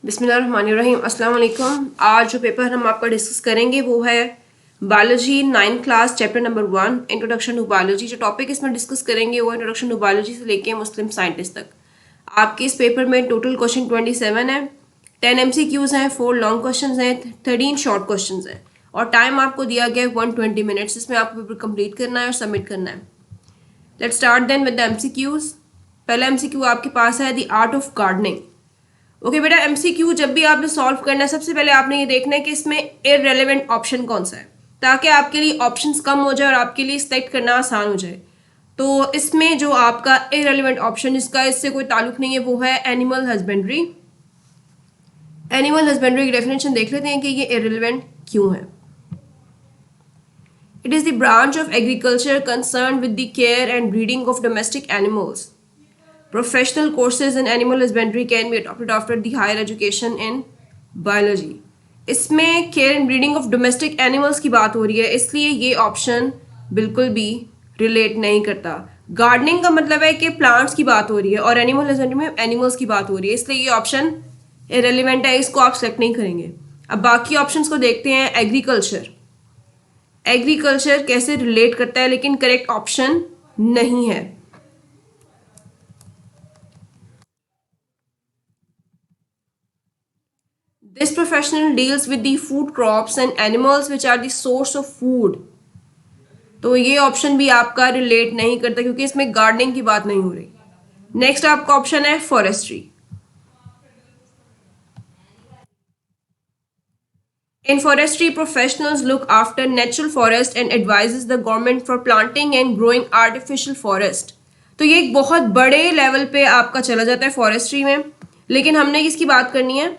बिस्मिल्लाहिर्रहमानिर्रहीम। अस्सलाम वालेकुम। आज जो पेपर हम आपका डिस्कस करेंगे वो है biology 9th class chapter number 1 introduction to biology. जो टॉपिक इसमें डिस्कस करेंगे वो इंट्रोडक्शन टू बायोलॉजी से लेके मुस्लिम साइंटिस्ट तक। आपके इस पेपर में टोटल क्वेश्चन 27 है, 10 MCQs हैं, 4 लॉन्ग क्वेश्चन हैं, 13 शॉर्ट क्वेश्चन हैं और टाइम आपको दिया गया है 120 मिनट्स। इसमें आपको पेपर कंप्लीट करना है और सबमिट करना है। Let's start then with the MCQs। पहला MCQ आपके पास है the art of gardening. Okay बेटा, MCQ जब भी आपने सॉल्व करना है सबसे पहले आपने ये देखना है कि इसमें इररेलेवेंट ऑप्शन कौन सा है, ताकि आपके लिए ऑप्शंस कम हो जाए और आपके लिए सिलेक्ट करना आसान हो जाए। तो इसमें जो आपका इररेलेवेंट ऑप्शन जिसका इससे कोई ताल्लुक नहीं है वो है एनिमल हस्बेंड्री। एनिमल हस्बेंड्री की डेफिनेशन देख लेते हैं कि ये इररेलेवेंट क्यों है। It is the branch of agriculture concern with the care and breeding of domestic animals. Professional courses in animal husbandry can be adopted after the higher education in biology। इसमें care and breeding of domestic animals की बात हो रही है, इसलिए ये option बिल्कुल भी रिलेट नहीं करता। गार्डनिंग का मतलब है कि प्लांट्स की बात हो रही है और एनिमल हस्बेंड्री में एनिमल्स की बात हो रही है, इसलिए ये ऑप्शन इरेलीवेंट है, इसको आप सेलेक्ट नहीं करेंगे। अब बाकी ऑप्शंस को देखते हैं। एग्रीकल्चर, एग्रीकल्चर कैसे रिलेट करता है, लेकिन करेक्ट ऑप्शन नहीं है। This professional deals with the food crops and animals which are the source of food। तो ये ऑप्शन भी आपका रिलेट नहीं करता क्योंकि इसमें गार्डनिंग की बात नहीं हो रही। नेक्स्ट आपका ऑप्शन है forestry. In forestry, professionals look after natural forest and advises the government for planting and growing artificial forest। तो ये एक बहुत बड़े लेवल पे आपका चला जाता है फॉरेस्ट्री में, लेकिन हमने किसकी बात करनी है,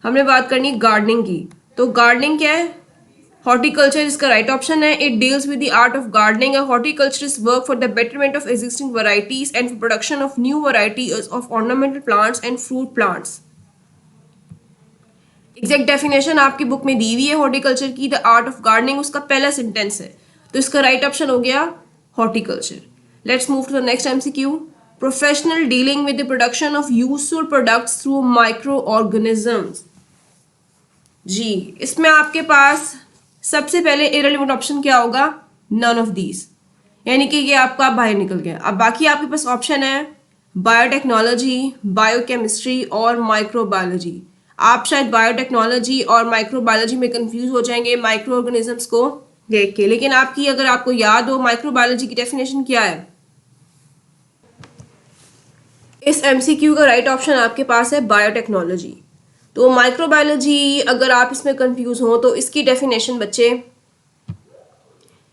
हमने बात करनी गार्डनिंग की। तो गार्डनिंग क्या है, हॉर्टिकल्चर इसका राइट ऑप्शन है। It deals with the art of gardening. Horticulturist work for the betterment of existing varieties and for production of new varieties of ornamental plants and fruit plants. Exact definition आपकी book में दी हुई है horticulture की। The art of gardening उसका पहला sentence है, तो इसका राइट ऑप्शन हो गया horticulture. Let's move to the next MCQ। Professional dealing with the production of useful products through microorganisms. जी, इसमें आपके पास सबसे पहले इररिलेवेंट ऑप्शन क्या होगा, नन ऑफ दीज, यानी कि ये आपका बाहर निकल गया। अब बाकी आपके पास ऑप्शन है बायोटेक्नोलॉजी, बायोकेमिस्ट्री और माइक्रोबायोलॉजी। आप शायद बायोटेक्नोलॉजी और माइक्रोबायोलॉजी में कंफ्यूज हो जाएंगे माइक्रो ऑर्गेनिजम्स को देख के, लेकिन अगर आपको याद हो माइक्रोबायोलॉजी की डेफिनेशन क्या है। इस MCQ का राइट ऑप्शन आपके पास है बायोटेक्नोलॉजी। तो माइक्रोबायोलॉजी अगर आप इसमें कंफ्यूज हो तो इसकी डेफिनेशन बच्चे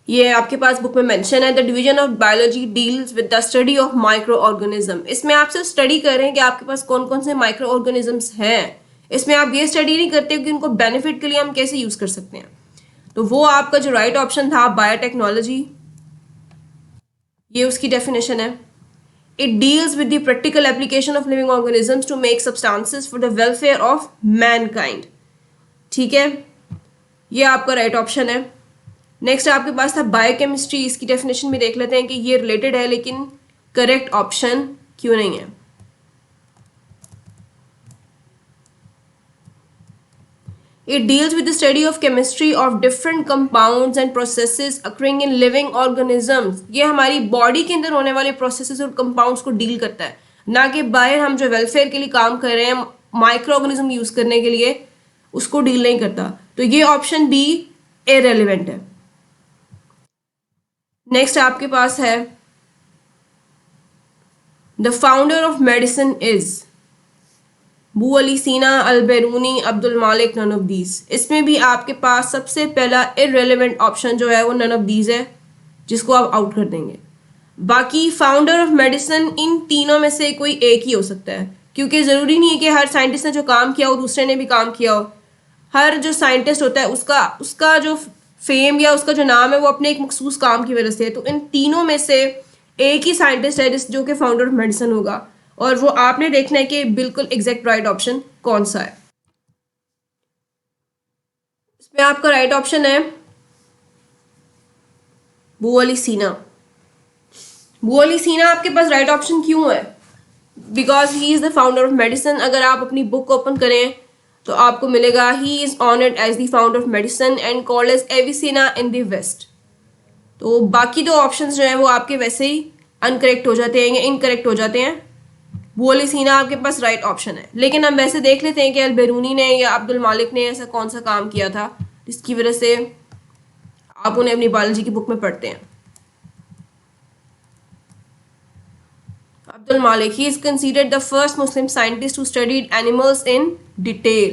ये आपके पास बुक में मेंशन है। The division of biology deals with the study of micro organism. इसमें आप सिर्फ स्टडी कर रहे हैं कि आपके पास कौन कौन से माइक्रो ऑर्गेनिजम्स हैं। इसमें आप ये स्टडी नहीं करते कि उनको बेनिफिट के लिए हम कैसे यूज कर सकते हैं। तो वो आपका जो राइट ऑप्शन था बायोटेक्नोलॉजी, ये उसकी डेफिनेशन है। It deals with the practical application of living organisms to make substances for the welfare of mankind। ठीक है, ये आपका राइट ऑप्शन है। नेक्स्ट आपके पास था बायोकेमिस्ट्री। इसकी डेफिनेशन भी देख लेते हैं कि ये रिलेटेड है, लेकिन करेक्ट ऑप्शन क्यों नहीं है। It deals with the study of chemistry of different compounds and processes occurring in living organisms। ये हमारी बॉडी के अंदर होने वाले प्रोसेसेस और कंपाउंड्स को डील करता है, ना कि बाहर हम जो वेलफेयर के लिए काम कर रहे हैं माइक्रो ऑर्गेनिज्म यूज करने के लिए, उसको डील नहीं करता। तो ये ऑप्शन बी इररिलेवेंट है। नेक्स्ट आपके पास है the founder of medicine is Abu Ali सीना, अल-बैरूनी, अब्दुल मालिक, नन ऑफ दीज। इसमें भी आपके पास सबसे पहला इररिलेवेंट ऑप्शन जो है वो नन ऑफ दीज है, जिसको आप आउट कर देंगे। बाकी फाउंडर ऑफ मेडिसिन इन तीनों में से कोई एक ही हो सकता है, क्योंकि ज़रूरी नहीं है कि हर साइंटिस्ट ने जो काम किया हो दूसरे ने भी काम किया हो। हर जो साइंटिस्ट होता है उसका जो फेम या उसका जो नाम है वो अपने एक मखसूस काम की वजह से है। तो इन तीनों में से एक ही साइंटिस्ट है जो कि फाउंडर ऑफ मेडिसिन होगा, और वो आपने देखना है कि बिल्कुल एग्जैक्ट राइट ऑप्शन कौन सा है। इसमें आपका राइट ऑप्शन है अबू अली सीना। अबू अली सीना आपके पास राइट ऑप्शन क्यों है, because he is the founder of medicine. अगर आप अपनी बुक ओपन करें तो आपको मिलेगा he is honoured as the founder of medicine and called as Avicenna in the West. तो बाकी दो ऑप्शंस जो हैं वो आपके वैसे ही अनकरेक्ट हो जाते हैं या इनकरेक्ट हो जाते हैं। बुअलीसीना आपके पास राइट ऑप्शन है, लेकिन हम वैसे देख लेते हैं कि अल-बेरूनी ने या अब्दुल मालिक ने ऐसा कौन सा काम किया था जिसकी वजह से आप उन्हें अपनी बायोलॉजी की बुक में पढ़ते हैं। Abdul Malik, he is considered the first Muslim scientist who studied animals in detail.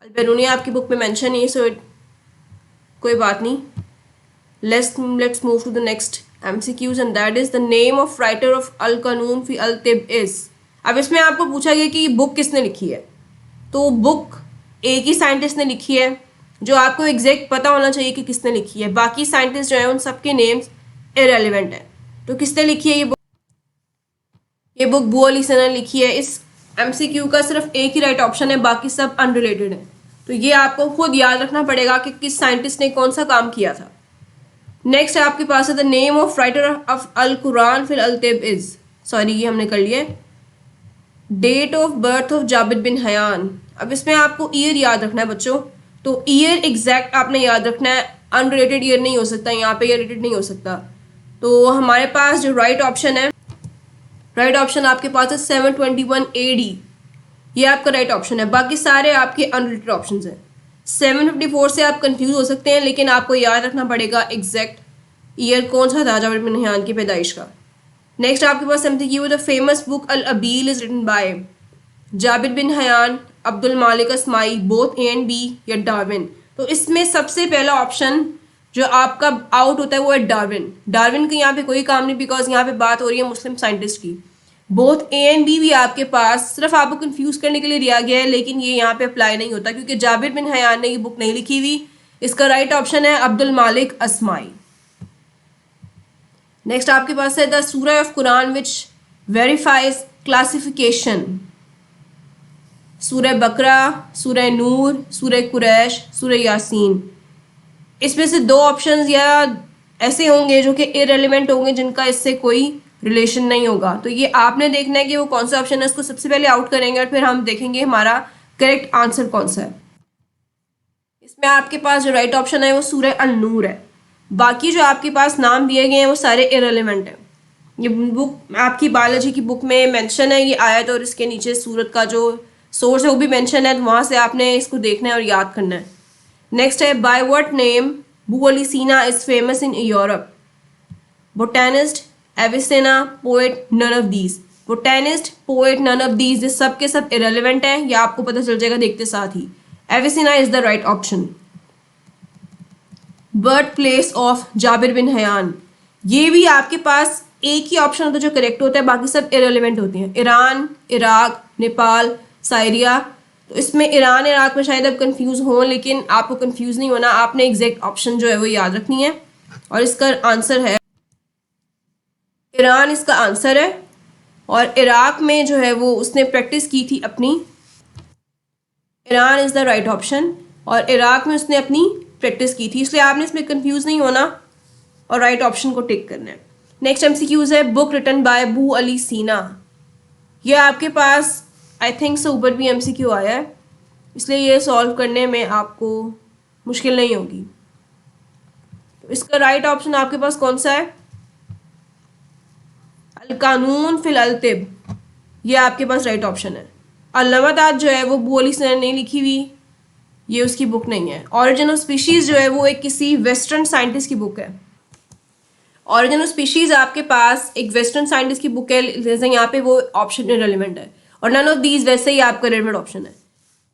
Al-Biruni आपकी बुक में मेंशन नहीं, सो कोई बात नहीं। Let's move to the next MCQs and that is the name of writer of Al-Qanun fi Al-Tibb is. अब इसमें आपको पूछा गया कि बुक किसने लिखी है, तो बुक एक ही साइंटिस्ट ने लिखी है जो आपको एग्जैक्ट पता होना चाहिए कि किसने लिखी है। बाकी साइंटिस्ट जो हैं उन सबके नेम्स इरेलीवेंट है। तो किसने लिखी है ये बुक? ये बुक बुअलीसीना ने लिखी है। इस एमसीक्यू का सिर्फ एक ही राइट ऑप्शन है, बाकी सब अनरिलेटेड है। तो ये आपको खुद याद रखना पड़ेगा कि किस साइंटिस्ट ने कौन सा काम किया था। नेक्स्ट आपके पास है the name of writer of अल कुरान फिल अल-तिब इज, सॉरी ये हमने कर लिया। Date of birth of Jabir bin Hayyan. अब इसमें आपको ईयर याद रखना है बच्चों, तो ईयर एग्जैक्ट आपने याद रखना है, अनरिलेटेड ईयर नहीं हो सकता, यहाँ पे ईयर रिलेटेड नहीं हो सकता। तो हमारे पास जो राइट ऑप्शन है, राइट ऑप्शन आपके पास है 721 AD, ये आपका राइट ऑप्शन है। बाकी सारे आपके अनरिलेटेड ऑप्शंस हैं। 754 से आप कंफ्यूज हो सकते हैं, लेकिन आपको याद रखना पड़ेगा एग्जैक्ट ईयर कौन सा था जाबिर बिन हयान की पैदाइश का। नेक्स्ट आपके पास MCQ the famous book al abil is written by Jabir bin Hayyan, Abdul मालिक Asmai, both A and B या डार्विन। तो इसमें सबसे पहला ऑप्शन जो आपका आउट होता है वो है डार्विन। डार्विन का यहाँ पे कोई काम नहीं, बिकॉज यहाँ पे बात हो रही है मुस्लिम साइंटिस्ट की। बोथ ए एंड बी भी आपके पास सिर्फ आपको कंफ्यूज करने के लिए दिया गया है, लेकिन ये यहाँ पे अप्लाई नहीं होता क्योंकि जाबिर बिन हयान ने ये बुक नहीं लिखी हुई। इसका राइट ऑप्शन है अब्दुल मालिक अस्माई। नेक्स्ट आपके पास है द सूरह of Quran which verifies classification. सूरह बकरा, सूरह नूर, सूरह कुरैश, सूरह यासीन। इसमें से दो ऑप्शंस या ऐसे होंगे जो कि इररिलेवेंट होंगे, जिनका इससे कोई रिलेशन नहीं होगा। तो ये आपने देखना है कि वो कौन सा ऑप्शन है, उसको सबसे पहले आउट करेंगे और फिर हम देखेंगे हमारा करेक्ट आंसर कौन सा है। इसमें आपके पास जो राइट ऑप्शन है वो सूरह अन-नूर है। बाकी जो आपके पास नाम दिए गए हैं वो सारे इररिलेवेंट हैं। ये बुक आपकी बायोलॉजी की बुक में मेंशन है ये आयत, और इसके नीचे सूरत का जो सोर्स है वो भी मेंशन है, तो वहाँ से आपने इसको देखना है और याद करना है। नेक्स्ट है by what name Bu Ali Sina is famous in Europe. Botanist, Avicenna, poet, none of these. Botanist, poet, none of these, ये सब के सब इरेलीवेंट हैं, ये आपको पता चल जाएगा देखते साथ ही। Avicenna is the right option. Birth place of Jabir bin Hayyan, ये भी आपके पास एक ही ऑप्शन होता है जो करेक्ट होता है, बाकी सब इरेलीवेंट होते हैं। Iran, Iraq, Nepal, Syria. तो इसमें ईरान इराक में शायद आप कंफ्यूज हों, लेकिन आपको कंफ्यूज नहीं होना, आपने एग्जैक्ट ऑप्शन जो है वो याद रखनी है। और इसका आंसर है ईरान, इसका आंसर है। और इराक में जो है वो उसने प्रैक्टिस की थी अपनी। Iran is the right option, और इराक में उसने अपनी प्रैक्टिस की थी, इसलिए आपने इसमें कंफ्यूज नहीं होना और राइट ऑप्शन को टिक करना है। नेक्स्ट एमसीक्यूज है बुक रिटन बाय बुअलीसीना। ये आपके पास आई थिंक सो ऊपर भी एमसीक्यू आया है, इसलिए ये सॉल्व करने में आपको मुश्किल नहीं होगी। तो इसका राइट ऑप्शन आपके पास कौन सा है? अल कानून फिल अल-तिब, ये आपके पास राइट ऑप्शन है। अल-नबातात जो है वो बुअलीसीना ने नहीं लिखी हुई, ये उसकी बुक नहीं है। ऑरिजिन ऑफ स्पीशीज़ जो है वो एक किसी वेस्टर्न साइंटिस्ट की बुक है। ऑरिजिन ऑफ स्पीशीज़ आपके पास एक वेस्टर्न साइंटिस्ट की बुक है, जैसे यहाँ पे वो ऑप्शन इररिलेवेंट है, और नन ऑफ दीज वैसे ही आपका रिलेवेंट ऑप्शन है।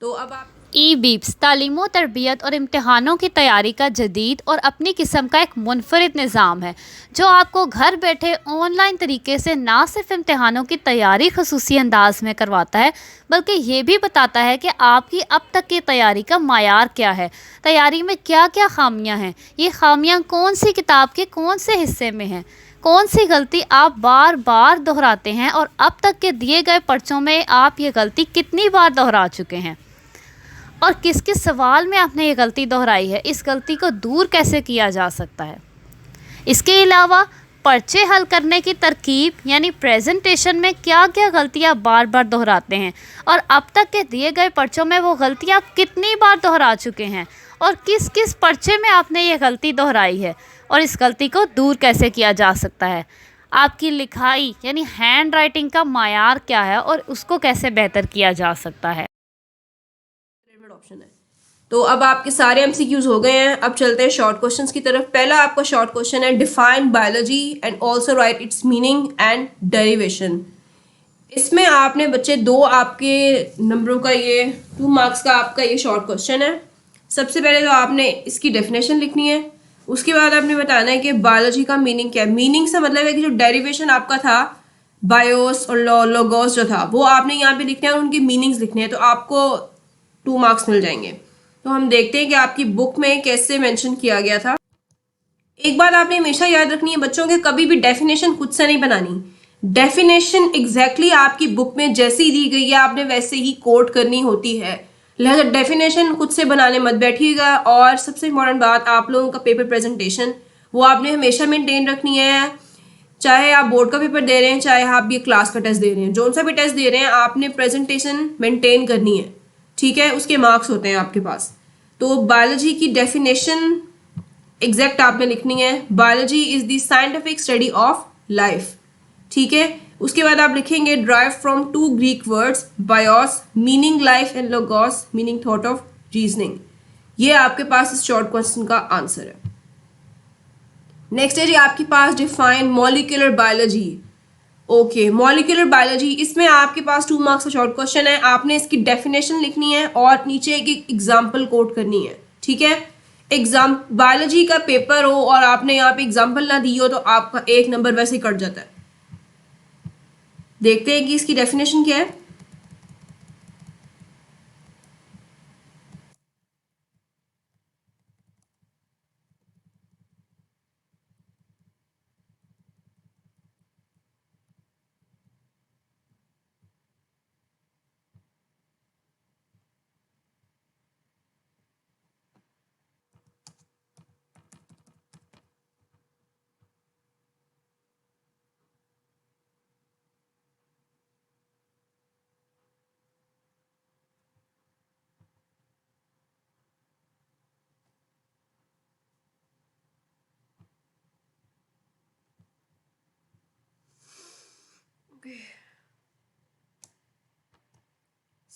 तो अब आप ई-बीप्स तालीम तरबियत और इम्तहानों की तैयारी का जदीद और अपनी किस्म का एक मुनफरिद निज़ाम है जो आपको घर बैठे ऑनलाइन तरीके से ना सिर्फ इम्तहानों की तैयारी खसूसी अंदाज में करवाता है, बल्कि ये भी बताता है कि आपकी अब तक की तैयारी का मायार क्या है, तैयारी में क्या क्या खामियां हैं, ये खामियां कौन सी किताब के कौन से हिस्से में हैं, कौन सी गलती आप बार बार दोहराते हैं और अब तक के दिए गए पर्चों में आप ये गलती कितनी बार दोहरा चुके हैं, और किस किस सवाल में आपने ये गलती दोहराई है, इस गलती को दूर कैसे किया जा सकता है। इसके अलावा पर्चे हल करने की तरकीब यानी प्रेजेंटेशन में क्या क्या गलतियां बार बार दोहराते हैं और अब तक के दिए गए पर्चों में वो गलतियां कितनी बार दोहरा चुके हैं और किस किस पर्चे में आपने ये गलती दोहराई है और इस गलती को दूर कैसे किया जा सकता है। आपकी लिखाई यानी हैंड राइटिंग का मायार क्या है और उसको कैसे बेहतर किया जा सकता है। ऑप्शन है। तो अब आपके सारे एमसीक्यूज हो गए हैं। अब चलते हैं शॉर्ट क्वेश्चंस की तरफ। पहला आपका शॉर्ट क्वेश्चन है, define biology and also right it's meaning and derivation. इसमें आपने बच्चे दो आपके नंबरों का ये 2 मार्क्स का आपका ये शॉर्ट क्वेश्चन है। सबसे पहले तो आपने इसकी डेफिनेशन लिखनी है, उसके बाद आपने बताना है कि बायोलॉजी का मीनिंग क्या है। मीनिंग से मतलब है कि जो डेरिवेशन आपका था बायोस और लोगोस जो था वो आपने यहाँ पे लिखना है और उनके मीनिंग्स लिखने हैं, तो आपको 2 मार्क्स मिल जाएंगे। तो हम देखते हैं कि आपकी बुक में कैसे मेंशन किया गया था। एक बात आपने हमेशा याद रखनी है बच्चों के, कभी भी डेफिनेशन खुद से नहीं बनानी। डेफिनेशन एग्जैक्टली आपकी बुक में जैसी दी गई है आपने वैसे ही कोट करनी होती है, लिहाजा डेफिनेशन खुद से बनाने मत बैठिएगा। और सबसे इम्पोर्टेंट बात, आप लोगों का पेपर प्रेजेंटेशन वो आपने हमेशा मेंटेन रखनी है, चाहे आप बोर्ड का पेपर दे रहे हैं चाहे आप ये क्लास का टेस्ट दे रहे हैं, जो सा भी टेस्ट दे रहे हैं आपने प्रेजेंटेशन मेंटेन करनी है, ठीक है। उसके मार्क्स होते हैं आपके पास। तो बायोलॉजी की डेफिनेशन एग्जैक्ट आपने लिखनी है, biology is the scientific study of life, ठीक है। उसके बाद आप लिखेंगे derived from 2 Greek words, bios meaning life and logos meaning thought of reasoning. ये आपके पास इस शॉर्ट क्वेश्चन का आंसर है। नेक्स्ट है जी आपके पास define molecular biology. Okay, molecular biology, इसमें आपके पास 2 मार्क्स का शॉर्ट क्वेश्चन है। आपने इसकी डेफिनेशन लिखनी है और नीचे एक एग्जाम्पल कोट करनी है, ठीक है। बायोलॉजी का पेपर हो और आपने यहाँ पे एग्जाम्पल ना दी हो तो आपका 1 नंबर वैसे ही कट जाता है। देखते हैं कि इसकी डेफिनेशन क्या है।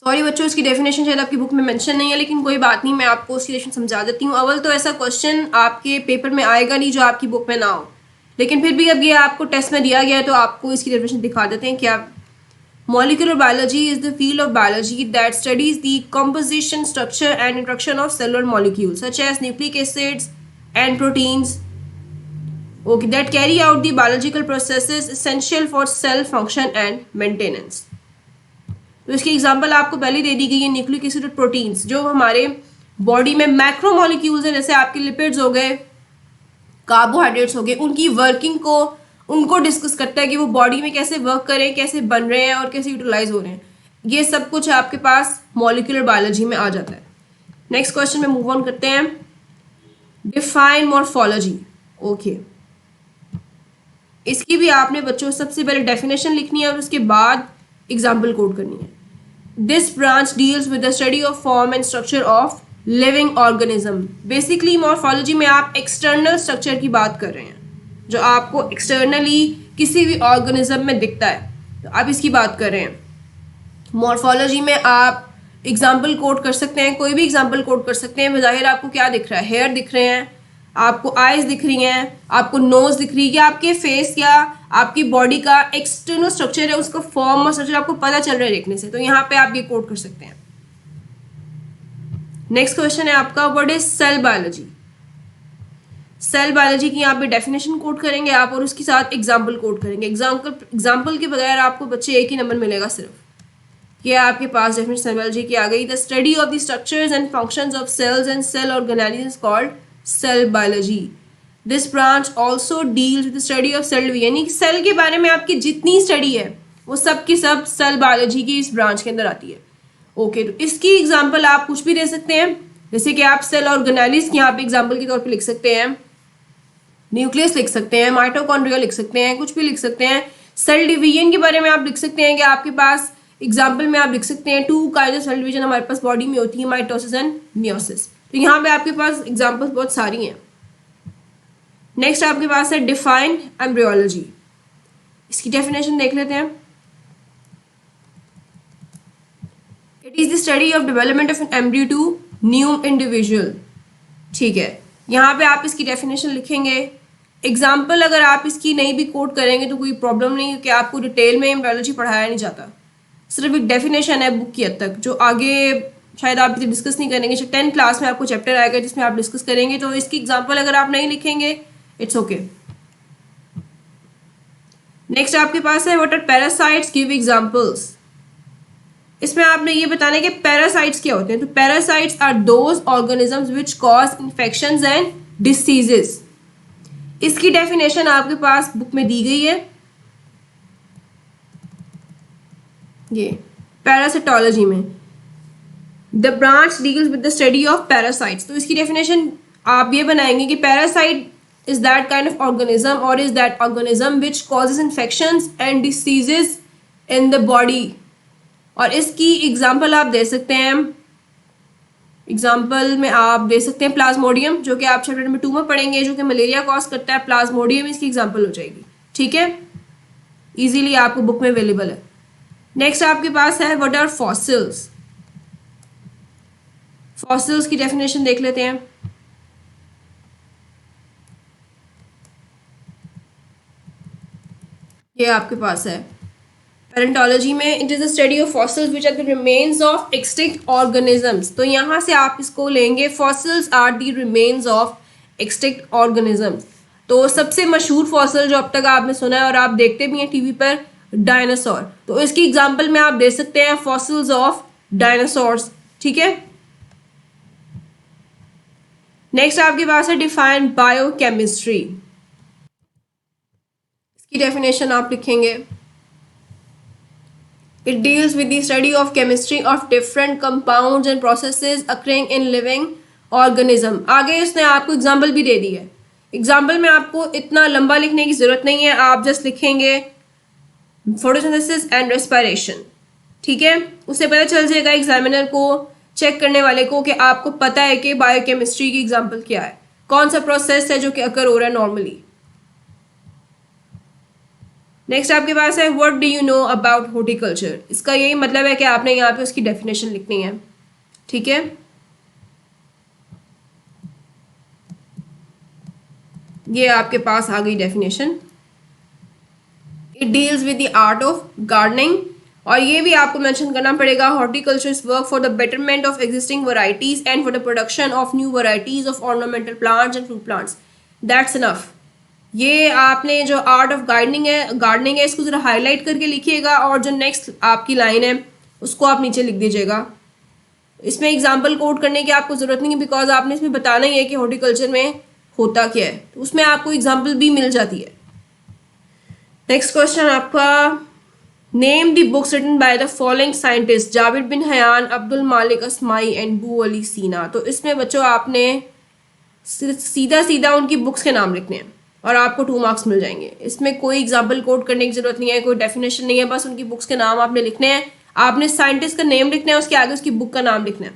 सॉरी बच्चों, इसकी डेफिनेशन शायद आपकी बुक में मेंशन नहीं है, लेकिन कोई बात नहीं, मैं आपको उसकी डेफिनेशन समझा देती हूँ। अव्वल तो ऐसा क्वेश्चन आपके पेपर में आएगा नहीं जो आपकी बुक में ना हो, लेकिन फिर भी अब ये आपको टेस्ट में दिया गया है तो आपको इसकी डेफिनेशन दिखा देते हैं क्या। Molecular biology is the field of biology that studies the composition, structure and interaction of cellular molecules such as nucleic acids and proteins, okay, that carry out the biological processes essential for cell function and maintenance. तो इसकी example आपको पहले दे दी गई है, nucleic acid और proteins जो हमारे body में मैक्रो मॉलिक्यूल्स हैं, जैसे आपके लिपिड्स हो गए, कार्बोहाइड्रेट्स हो गए, उनकी वर्किंग को उनको डिस्कस करता है कि वो बॉडी में कैसे वर्क करें, कैसे बन रहे हैं और कैसे यूटिलाइज हो रहे हैं। ये सब कुछ आपके पास मॉलिक्यूलर बायोलॉजी में आ जाता है। नेक्स्ट क्वेश्चन में मूव ऑन करते हैं। डिफाइन मॉर्फोलॉजी, ओके, इसकी भी आपने बच्चों सबसे पहले डेफिनेशन लिखनी है और उसके बाद एग्जाम्पल कोड करनी है। This branch deals with the study of form and structure of living organism. Basically morphology में आप एक्सटर्नल स्ट्रक्चर की बात कर रहे हैं, जो आपको एक्सटर्नली किसी भी ऑर्गेनिज्म में दिखता है, तो आप इसकी बात कर रहे हैं। मॉर्फोलॉजी में आप एग्जाम्पल कोड कर सकते हैं, कोई भी एग्जाम्पल कोड कर सकते हैं। बज़ाहिर आपको क्या दिख रहा है, हेयर दिख रहे हैं, आपको आइज दिख रही हैं, आपको नोज दिख रही है, या आपके फेस या आपकी बॉडी का एक्सटर्नल स्ट्रक्चर है, उसका फॉर्म और स्ट्रक्चर आपको पता चल रहा है देखने से, तो यहाँ पे आप ये कोड कर सकते हैं। नेक्स्ट क्वेश्चन है आपका, what is cell biology. Cell biology की यहाँ पे डेफिनेशन कोड करेंगे आप और उसके साथ एग्जाम्पल कोड करेंगे। एग्जाम्पल के बगैर आपको बच्चे 1 ही नंबर मिलेगा सिर्फ। ये आपके पास डेफिनेशन सेल बायोलॉजी की आ गई। The study of the structures and functions of cells and cell organelles is called cell biology. This branch also deals with the study of cell, यानी कि सेल के बारे में आपकी जितनी स्टडी है वो सब की सब सेल बायोलॉजी की इस ब्रांच के अंदर आती है। ओके, तो इसकी एग्जाम्पल आप कुछ भी दे सकते हैं, जैसे कि आप सेल ऑर्गेनेलिज्म यहाँ पे एग्जाम्पल के तौर पे लिख सकते हैं। न्यूक्लियस लिख सकते हैं, माइटोकॉन्ड्रिया लिख सकते हैं, कुछ भी लिख सकते हैं। सेल डिवीजन के बारे में आप लिख सकते हैं कि आपके पास एग्जाम्पल में आप लिख सकते हैं 2 काइंड ऑफ सेल डिवीजन हमारे पास बॉडी में होती है, माइटोसिस एंड मियोसिस। तो यहाँ पे आपके पास एग्जाम्पल्स बहुत सारी हैं। नेक्स्ट आपके पास है डिफाइन एम्ब्रियोलॉजी। इसकी डेफिनेशन देख लेते हैं। It is the study of development of an embryo to new individual. ठीक है, यहाँ पे आप इसकी डेफिनेशन लिखेंगे। एग्जाम्पल अगर आप इसकी नहीं भी कोट करेंगे तो कोई प्रॉब्लम नहीं, क्योंकि आपको डिटेल में एम्ब्रियोलॉजी पढ़ाया नहीं जाता, सिर्फ एक डेफिनेशन है बुक की हद तक, जो आगे शायद आप डिस्कस नहीं करेंगे। 10th क्लास में आपको चैप्टर आएगा जिसमें आप डिस्कस करेंगे, तो इसकी एग्जाम्पल अगर आप नहीं लिखेंगे इट्स ओके। नेक्स्ट आपके पास है what are parasites, give examples. इसमें आपने ये बताना है कि पैरासाइट्स क्या होते हैं। तो parasites are those organisms which cause infections and diseases. इसकी डेफिनेशन आपके पास बुक में दी गई है, ये पैरासिटोलॉजी में। The branch deals with the study of parasites. तो इसकी डेफिनेशन आप ये बनाएंगे कि parasite is that kind of organism or is that organism which causes infections and diseases in the body। और इसकी एग्जाम्पल आप दे सकते हैं, एग्जाम्पल में आप दे सकते हैं प्लाज्मोडियम, जो कि आप चैप्टर नंबर 2 में पढ़ेंगे, जो कि मलेरिया कॉज करता है। प्लाज्मोडियम इसकी एग्जाम्पल हो जाएगी। ठीक है, इजीली आपको बुक में अवेलेबल है। नेक्स्ट आपके पास है व्हाट आर फॉसिल्स। फॉसिल्स की डेफिनेशन देख लेते हैं। ये आपके पास है पैलेंटोलॉजी में। It is the study of fossils which are the remains of extinct organisms. तो यहाँ से आप इसको लेंगे, fossils are the remains of extinct organisms. तो सबसे मशहूर फॉसिल जो अब तक आपने सुना है और आप देखते भी हैं टीवी पर, डायनासोर। तो इसकी एग्जाम्पल में आप दे सकते हैं फॉसिल्स ऑफ डायनासोर्स। ठीक है, नेक्स्ट आपके पास है डिफाइन बायोकेमिस्ट्री। इसकी डेफिनेशन आप लिखेंगे, it deals with the study of chemistry of different compounds and processes occurring in living organism. आगे इसने आपको एग्जाम्पल भी दे दी है। एग्जाम्पल में आपको इतना लंबा लिखने की जरूरत नहीं है, आप जस्ट लिखेंगे फोटोसिंथेसिस एंड रेस्पिरेशन। ठीक है, उससे पता चल जाएगा एग्जामिनर को, चेक करने वाले को, कि आपको पता है कि बायोकेमिस्ट्री की एग्जाम्पल क्या है, कौन सा प्रोसेस है जो कि अकर हो रहा है नॉर्मली। नेक्स्ट आपके पास है what do you know about horticulture. इसका यही मतलब है कि आपने यहाँ पे उसकी डेफिनेशन लिखनी है। ठीक है, ये आपके पास आ गई definition. It deals with the art of gardening. और ये भी आपको मेंशन करना पड़ेगा, horticulture is work for the betterment of existing varieties and for the production of new varieties of ornamental plants and fruit plants. That's enough. ये आपने जो art of gardening है इसको ज़रा हाईलाइट करके लिखिएगा, और जो नेक्स्ट आपकी लाइन है उसको आप नीचे लिख दीजिएगा। इसमें एग्जाम्पल कोट करने की आपको ज़रूरत नहीं है, बिकॉज आपने इसमें बताना ही है कि हॉर्टिकल्चर में होता क्या है, तो उसमें आपको एग्जाम्पल भी मिल जाती है। नेक्स्ट क्वेश्चन आपका, name the books written by the following scientist, जावेद बिन हयान, अब्दुल मालिक अस्माई एंड बू अली सीना। तो इसमें बच्चों आपने सीधा सीधा उनकी बुक्स के नाम लिखने हैं और आपको 2 मार्क्स मिल जाएंगे। इसमें कोई एग्जाम्पल कोट करने की जरूरत नहीं है, कोई डेफिनेशन नहीं है, बस उनकी बुक्स के नाम आपने लिखने हैं। आपने साइंटिस्ट का नेम लिखना है, उसके आगे उसकी बुक का नाम लिखना है।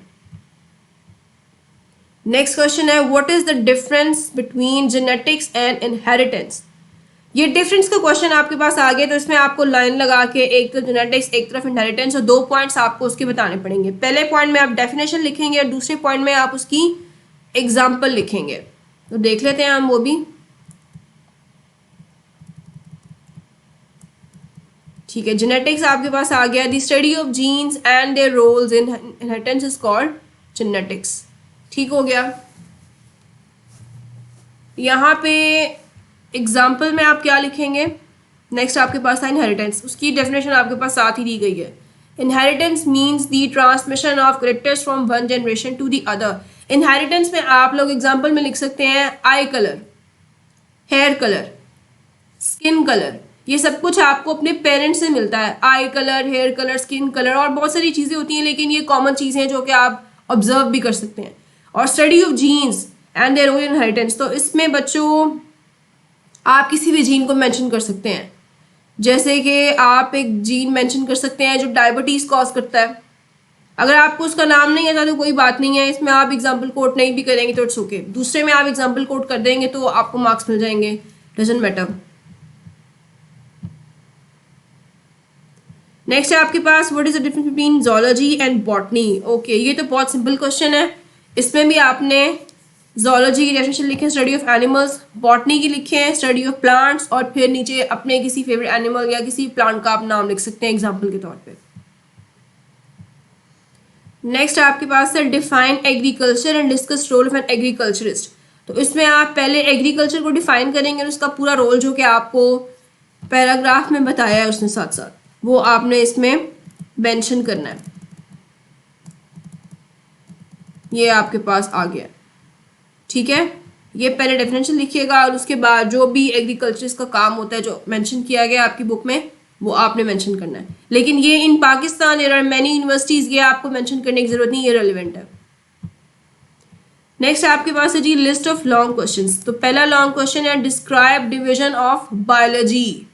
नेक्स्ट क्वेश्चन है what is the difference between genetics and inheritance. ये डिफरेंस का क्वेश्चन आपके पास आ गया, तो इसमें आपको लाइन लगा के एक तरफ जेनेटिक्स एक तरफ इनहेरिटेंस, और 2 पॉइंट्स आपको उसके बताने पड़ेंगे। पहले पॉइंट में आप डेफिनेशन लिखेंगे और दूसरे पॉइंट में आप उसकी एग्जाम्पल लिखेंगे। तो देख लेते हैं हम वो भी। ठीक है, जेनेटिक्स आपके पास आ गया। The study of genes and their roles in inheritance is called genetics. ठीक हो गया। यहाँ पे एग्जाम्पल में आप क्या लिखेंगे, नेक्स्ट आपके पास था इनहेरिटेंस, उसकी डेफिनेशन आपके पास साथ ही दी गई है। Inheritance means the transmission of characters from one generation to the other. Inheritance में आप लोग एग्जाम्पल में लिख सकते हैं eye colour, hair colour, skin colour, ये सब कुछ आपको अपने पेरेंट्स से मिलता है। Eye colour, hair colour, skin colour, और बहुत सारी चीज़ें होती हैं, लेकिन ये कॉमन चीज़ें हैं जो कि आप ऑब्जर्व भी कर सकते हैं। और study of genes and their own inheritance, तो इसमें बच्चों आप किसी भी जीन को मेंशन कर सकते हैं, जैसे कि आप एक जीन मेंशन कर सकते हैं जो डायबिटीज़ कॉज करता है। अगर आपको उसका नाम नहीं आता तो कोई बात नहीं है, इसमें आप एग्जाम्पल कोट नहीं भी करेंगे तो इट्स ओके। दूसरे में आप एग्जाम्पल कोट कर देंगे तो आपको मार्क्स मिल जाएंगे, डजंट मैटर। नेक्स्ट है आपके पास what is the difference between zoology and botany. Okay, ये तो बहुत सिंपल क्वेश्चन है। इसमें भी आपने जोलॉजी की डेफिनेशन लिखे, स्टडी ऑफ एनिमल्स, बॉटनी की लिखे हैं, स्टडी ऑफ प्लांट्स, और फिर नीचे अपने किसी फेवरेट एनिमल या किसी प्लांट का आप नाम लिख सकते हैं एग्जाम्पल के तौर पे। नेक्स्ट आपके पास है define agriculture and discuss role of an agriculturist. तो इसमें आप पहले एग्रीकल्चर को डिफाइन करेंगे और उसका पूरा रोल जो कि आपको पैराग्राफ में बताया है उसने साथ साथ, वो आपने इसमें मेंशन करना है। ये आपके पास आ गया, ठीक है। ये पहले डेफिनेशन लिखिएगा और उसके बाद जो भी एग्रीकल्चर का काम होता है जो मेंशन किया गया आपकी बुक में वो आपने मेंशन करना है। लेकिन ये in Pakistan there are many universities, ये आपको मेंशन करने की ज़रूरत नहीं, ये रेलिवेंट है। नेक्स्ट आपके पास है जी लिस्ट ऑफ लॉन्ग क्वेश्चंस। तो पहला लॉन्ग क्वेश्चन है describe division of biology.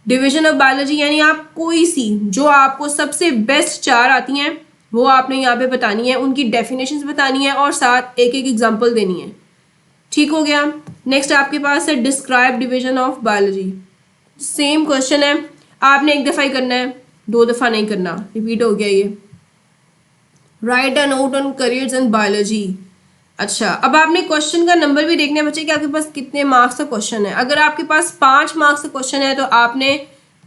Division of biology यानी आप कोई सी जो आपको सबसे बेस्ट 4 आती हैं वो आपने यहाँ पे बतानी है, उनकी डेफिनेशंस बतानी है और साथ एक एक एग्जांपल देनी है, ठीक हो गया। नेक्स्ट आपके पास है describe division of biology. Same question है, आपने एक दफ़ा ही करना है, 2 दफ़ा नहीं करना, रिपीट हो गया ये। Right a note on careers in biology. अच्छा, अब आपने क्वेश्चन का नंबर भी देखना है बच्चे कि आपके पास कितने मार्क्स का क्वेश्चन है। अगर आपके पास 5 मार्क्स का क्वेश्चन है तो आपने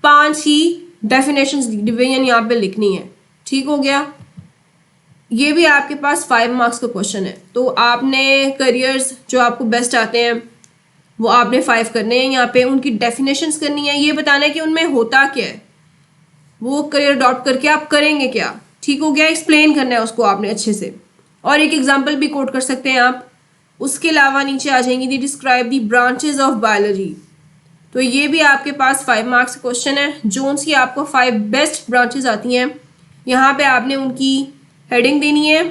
5 ही डेफिनेशंस डिवीजन यहाँ पे लिखनी है, ठीक हो गया। ये भी आपके पास 5 मार्क्स का क्वेश्चन है, तो आपने करियर्स जो आपको बेस्ट आते हैं वो आपने 5 करने हैं, यहाँ पे उनकी डेफिनेशंस करनी है, ये बताना है कि उनमें होता क्या है, वो करियर डॉट करके आप करेंगे क्या, ठीक हो गया। एक्सप्लेन करना है उसको आपने अच्छे से, और एक एग्जाम्पल भी कोट कर सकते हैं आप। उसके अलावा नीचे आ जाएंगी दी describe the branches of biology. तो ये भी आपके पास 5 मार्क्स क्वेश्चन है। जोन सी आपको 5 बेस्ट ब्रांचेज आती हैं, यहाँ पे आपने उनकी हेडिंग देनी है,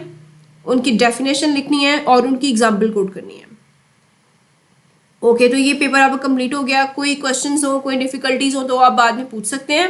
उनकी डेफिनेशन लिखनी है और उनकी एग्जाम्पल कोट करनी है। ओके, तो ये पेपर आपका कंप्लीट हो गया। कोई क्वेश्चंस हो, कोई डिफिकल्टीज हो तो आप बाद में पूछ सकते हैं।